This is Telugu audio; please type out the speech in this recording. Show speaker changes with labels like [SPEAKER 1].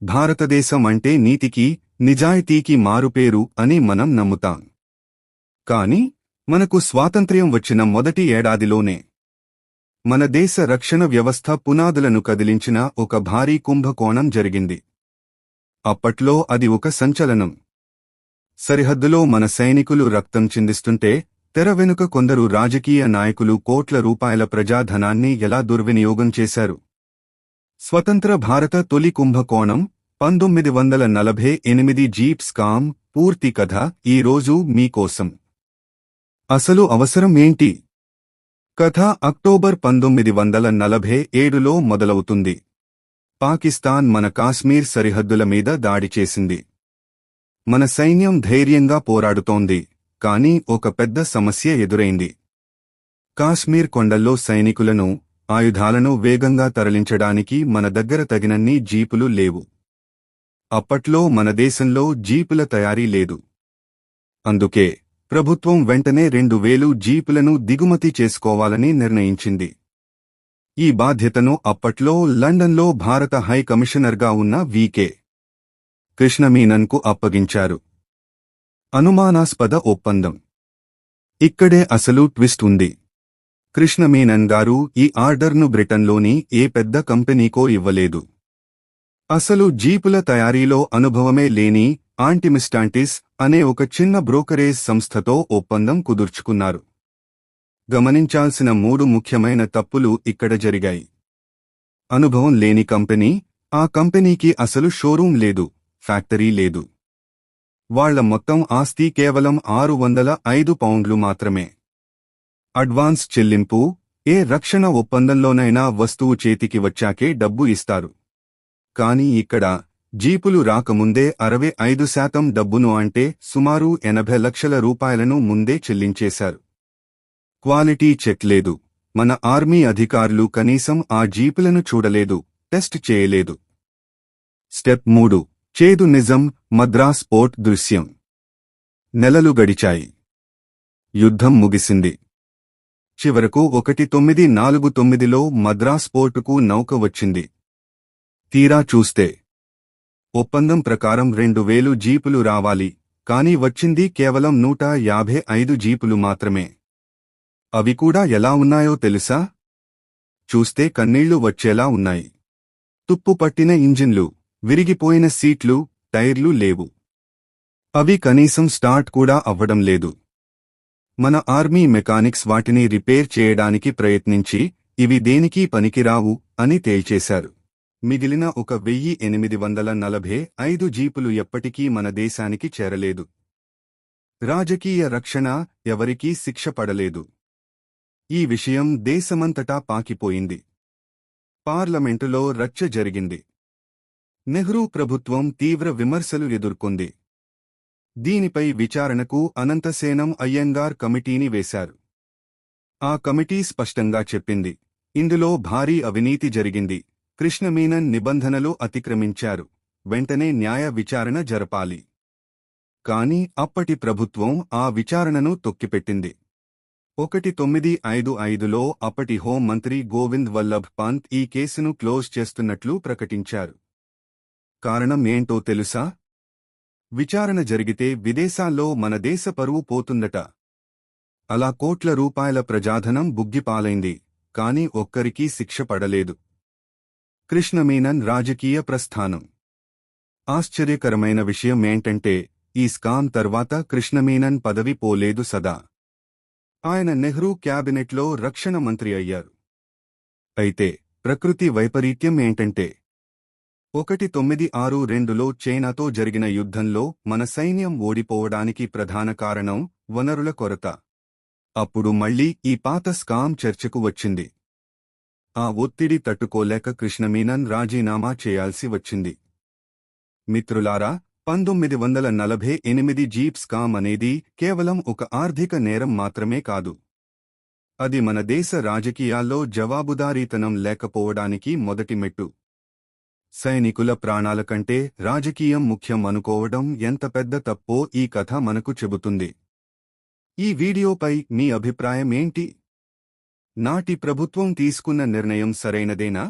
[SPEAKER 1] భారతదేశం అంటే నీతికి, నిజాయితీకి మారుపేరు అని మనం నమ్ముతాం. కాని మనకు స్వాతంత్ర్యం వచ్చిన మొదటి ఏడాదిలోనే మన దేశ రక్షణ వ్యవస్థ పునాదులను కదిలించిన ఒక భారీ కుంభకోణం జరిగింది. అప్పట్లో అది ఒక సంచలనం. సరిహద్దులో మన సైనికులు రక్తం చిందిస్తుంటే తెర వెనుక కొందరు రాజకీయ నాయకులు కోట్ల రూపాయల ప్రజాధనాన్ని ఎలా దుర్వినియోగం చేశారు. స్వతంత్ర భారత తొలి కుంభకోణం 1948 జీప్ స్కామ్ పూర్తి కథ ఈరోజు మీకోసం. అసలు అవసరం ఏంటి? కథ అక్టోబర్ 1947లో మొదలవుతుంది. పాకిస్తాన్ మన కాశ్మీర్ సరిహద్దుల మీద దాడి చేసింది. మన సైన్యం ధైర్యంగా పోరాడుతోంది. కానీ ఒక పెద్ద సమస్య ఎదురైంది. కాశ్మీర్ కొండల్లో సైనికులను, ఆయుధాలను వేగంగా తరలించడానికి మన దగ్గర తగినన్ని జీపులు లేవు. అప్పట్లో మన దేశంలో జీపుల తయారీ లేదు. అందుకే ప్రభుత్వం వెంటనే 2000 జీపులను దిగుమతి చేసుకోవాలని నిర్ణయించింది. ఈ బాధ్యతను అప్పట్లో లండన్లో భారత హై కమిషనర్గా ఉన్న వి.కె. కృష్ణమీనన్కు అప్పగించారు. అనుమానాస్పద ఒప్పందం. ఇక్కడే అసలు ట్విస్ట్ ఉంది. కృష్ణమీనన్ గారు ఈ ఆర్డర్ను బ్రిటన్లోని ఏ పెద్ద కంపెనీకో ఇవ్వలేదు. అసలు జీపుల తయారీలో అనుభవమే లేని ఆంటిమిస్టాంటిస్ అనే ఒక చిన్న బ్రోకరేజ్ సంస్థతో ఒప్పందం కుదుర్చుకున్నారు. గమనించాల్సిన 3 ముఖ్యమైన తప్పులు ఇక్కడ జరిగాయి. అనుభవం లేని కంపెనీ. ఆ కంపెనీకి అసలు షోరూం లేదు, ఫ్యాక్టరీ లేదు. వాళ్ల మొత్తం ఆస్తి కేవలం 605 పౌండ్లు మాత్రమే. అడ్వాన్స్ చెల్లింపు. ఏ రక్షణ ఒప్పందంలోనైనా వస్తువు చేతికి వచ్చాకే డబ్బు ఇస్తారు. కానీ ఇక్కడ జీపులు రాకముందే 65% డబ్బును, అంటే సుమారు 80 లక్షల రూపాయలను ముందే చెల్లించేశారు. క్వాలిటీ చెక్ లేదు. మన ఆర్మీ అధికారులు కనీసం ఆ జీపులను చూడలేదు, టెస్ట్ చేయలేదు. స్టెప్ 3. చేదు నిజం. మద్రాస్ పోర్ట్ దృశ్యం. నెలలు గడిచాయి. యుద్ధం ముగిసింది. చివరకు 1949లో మద్రాస్ పోర్టుకు నౌక వచ్చింది. తీరా చూస్తే ఒప్పందం ప్రకారం 2000 జీపులు రావాలి. కాని వచ్చింది కేవలం 155 జీపులు మాత్రమే. అవి కూడా ఎలా ఉన్నాయో తెలుసా? చూస్తే కన్నీళ్లు వచ్చేలా ఉన్నాయి. తుప్పుపట్టిన ఇంజిన్లు, విరిగిపోయిన సీట్లు, టైర్లు లేవు. అవి కనీసం స్టార్ట్ కూడా అవ్వడం లేదు. మన ఆర్మీ మెకానిక్స్ వాటిని రిపేర్ చేయడానికి ప్రయత్నించి ఇవి దేనికీ పనికిరావు అని తేల్చేశారు. మిగిలిన 1845 జీపులు ఎప్పటికీ మన దేశానికి చేరలేదు. రాజకీయ రక్షణ. ఎవరికీ శిక్ష పడలేదు. ఈ విషయం దేశమంతటా పాకిపోయింది. పార్లమెంటులో రచ్చ జరిగింది. నెహ్రూ ప్రభుత్వం తీవ్ర విమర్శలు ఎదుర్కొంది. దీనిపై విచారణకు అనంతసేనం అయ్యంగార్ కమిటీని వేశారు. ఆ కమిటీ స్పష్టంగా చెప్పింది, ఇందులో భారీ అవినీతి జరిగింది. కృష్ణమీనన్ నిబంధనలు అతిక్రమించారు. వెంటనే న్యాయ విచారణ జరపాలి. కాని అప్పటి ప్రభుత్వం ఆ విచారణను తొక్కిపెట్టింది. 1955లో అప్పటి హోం మంత్రి గోవింద్ వల్లభ్ పంత్ ఈ కేసును క్లోజ్ చేస్తున్నట్లు ప్రకటించారు. కారణం ఏంటో తెలుసా? విచారణ జరిగితే విదేశాల్లో మన దేశ పరువు పోతుందట. అలా కోట్ల రూపాయల ప్రజాధనం బుగ్గిపాలైంది. కాని ఒక్కరికీ శిక్ష పడలేదు. కృష్ణమీనన్ రాజకీయ ప్రస్థానం. ఆశ్చర్యకరమైన విషయం ఏంటంటే ఈ స్కామ్ తర్వాత కృష్ణమీనన్ పదవి పోలేదు సదా. ఆయన నెహ్రూ క్యాబినెట్లో రక్షణ మంత్రి అయ్యారు. అయితే ప్రకృతి వైపరీత్యం ఏంటంటే 1962లో చైనాతో జరిగిన యుద్ధంలో మన సైన్యం ఓడిపోవడానికి ప్రధాన కారణం వనరుల కొరత. అప్పుడు మళ్లీ ఈ పాత స్కామ్ చర్చకు వచ్చింది. ఆ ఒత్తిడి తట్టుకోలేక కృష్ణమీనన్ రాజీనామా చేయాల్సి వచ్చింది. మిత్రులారా, 1948 జీప్ స్కామ్ అనేది కేవలం ఒక ఆర్థిక నేరం మాత్రమే కాదు. అది మన దేశ రాజకీయాల్లో జవాబుదారీతనం లేకపోవడానికి మొదటి మెట్టు. సైనికుల ప్రాణాల కంటే రాజకీయం ముఖ్యం అనుకోవడం ఎంత పెద్ద తప్పో ఈ కథ మనకు చెబుతుంది. ఈ వీడియోపై మీ అభిప్రాయం ఏంటి? నాటి ప్రభుత్వం తీసుకున్న నిర్ణయం సరైనదేనా?